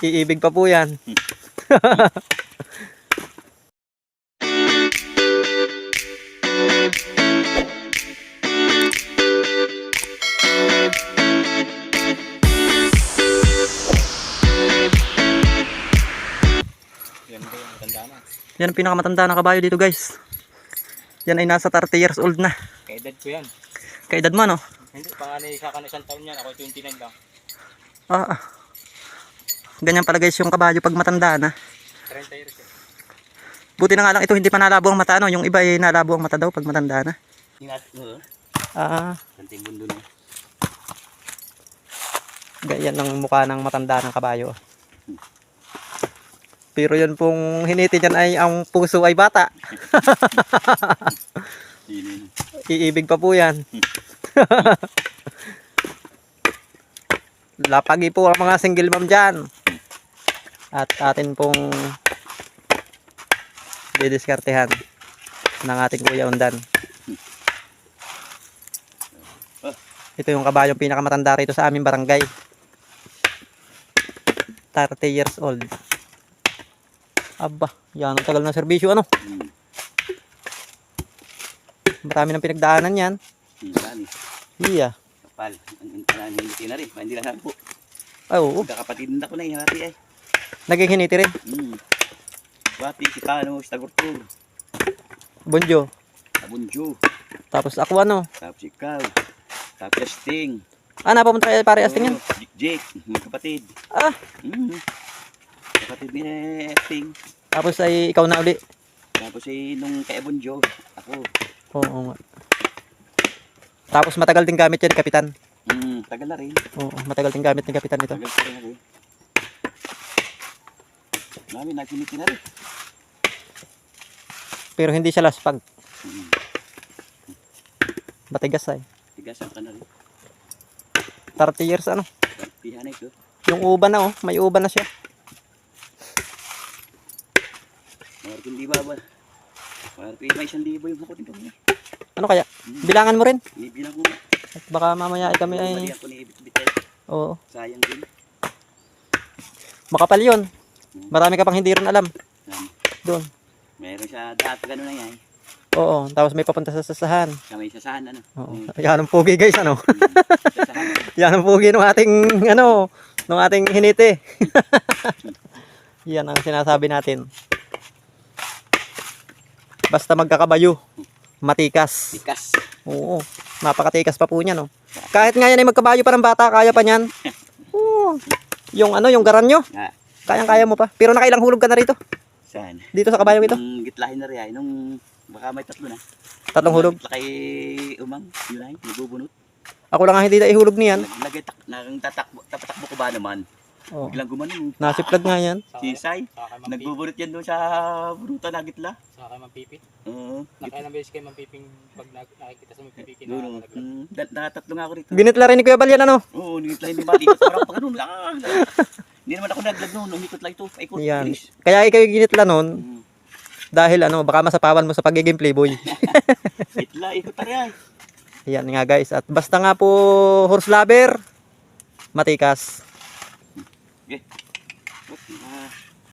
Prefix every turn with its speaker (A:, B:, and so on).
A: Iibig pa po yan. Yan ang pinakamatanda na kabayo dito, guys. Yan ay nasa 30 years old na.
B: Kaedad ko yan.
A: Kaedad mo, no?
B: Hindi, panganay ka na isang taon yan. Ako 29 lang.
A: Ganyan pala, guys, yung kabayo pag matanda na.
B: 30 years eh.
A: Buti na nga lang ito hindi pa nalabo ang mata, no? Yung iba ay nalabo ang mata daw pag matanda na.
B: Santing mundo na.
A: Ganyan ang mukha ng matanda ng kabayo. Pero yun pong hiniti niyan ay ang puso ay bata. Iibig pa po yan. Lapagi po ang mga single mom dyan. At atin pong didiskartehan ng ating Kuya Undan. Ito yung kabayong pinakamatanda rito sa aming barangay. 30 years old. Aba, yan ang tagal na serbisyo, ano? Marami ng pinagdaanan yan. Iya.
B: Kapal. Hindi na rin. Hindi lang po.
A: Ay, oo.
B: Kakapatid na ko na yung hati eh.
A: Naging hiniti rin.
B: Bati, Kitano, Stagurtur.
A: Bonjo.
B: Abunjo.
A: Tapos ako ano?
B: Tapos ikaw. Tapos Asting.
A: Napapunta kayo pare Asting yan?
B: Jake, kapatid. Kapatid ni Asting.
A: Tapos ay ikaw na uli.
B: Tapos ay nung kay Abunjo, ako.
A: Oo nga. Tapos matagal din gamit yan, Kapitan.
B: Tagal na rin.
A: Oo, matagal din gamit ni Kapitan ito.
B: Tagal pa rin rin. Namin, nagsiniti na rin.
A: Pero hindi siya laspag. Matigas ay.
B: Tigasan ka na rin.
A: 30 years ano.
B: Pihan ito.
A: Yung uban na, oh, may uban na siya.
B: Marapin di ba ba? Marapin may 1,000 yung makutin kami.
A: Ano kaya? Bilangan mo rin.
B: Bilang mo.
A: At baka mamaya ay kami ay...
B: Mali ako ni Ibit-Bitay.
A: Oo.
B: Sayang din.
A: Makapal yun. Marami ka pang hindi rin alam. Doon.
B: Meron siya dati gano'n na yan.
A: Oo. Tapos may papunta sa sasahan.
B: May sasahan ano.
A: Oo. Yan ang pugi, guys, ano.
B: Sasahan.
A: Yan ang pugi ng ating ano, ng ating hiniti. Yan ang sinasabi natin. Basta magkakabayo, matikas.
B: Tikas.
A: Oo. Napakatikas pa po niyan, no. Kahit nga yan ay magkabayo pa ng bata, kaya pa niyan. Oo. Yung ano, yung garanyo. Kayang-kaya mo pa. Pero nakailang hulog ka na rito?
B: Saan?
A: Dito sa kabayong ito?
B: Nung gitlahin na rin ay. Nung baka may 3 na.
A: 3 hulog?
B: Gitla kay Umang. Yun ay, nagbubunot.
A: Ako lang nga hindi na ihulog niyan.
B: Tapatakbo ko ba naman?
A: Oh.
B: Biglang gumanon.
A: Nasiplag nga yan.
B: Sisay. Nagbubunot yan doon sa buruta na gitla.
C: Sa kay Mampipit.
B: Oo.
C: Nakailang beses kay Mampiping pag nakikita sa Mampiping
B: Doon. Nakatatlo nga ako rito.
A: Ginitla rin ni Kuya Bal yan, ano?
B: Oo, nagitlahin ni Bali. Parang pag ganun. Hindi naman ako naglag noon. Umikot lang ito. Ikot.
A: Yan. Kaya ikaw yung ginitla nun. Dahil ano, baka masapawan mo sa pagiging playboy.
B: Gitla, ikot na rin.
A: Yan nga, guys. At basta nga po horse lover, matikas.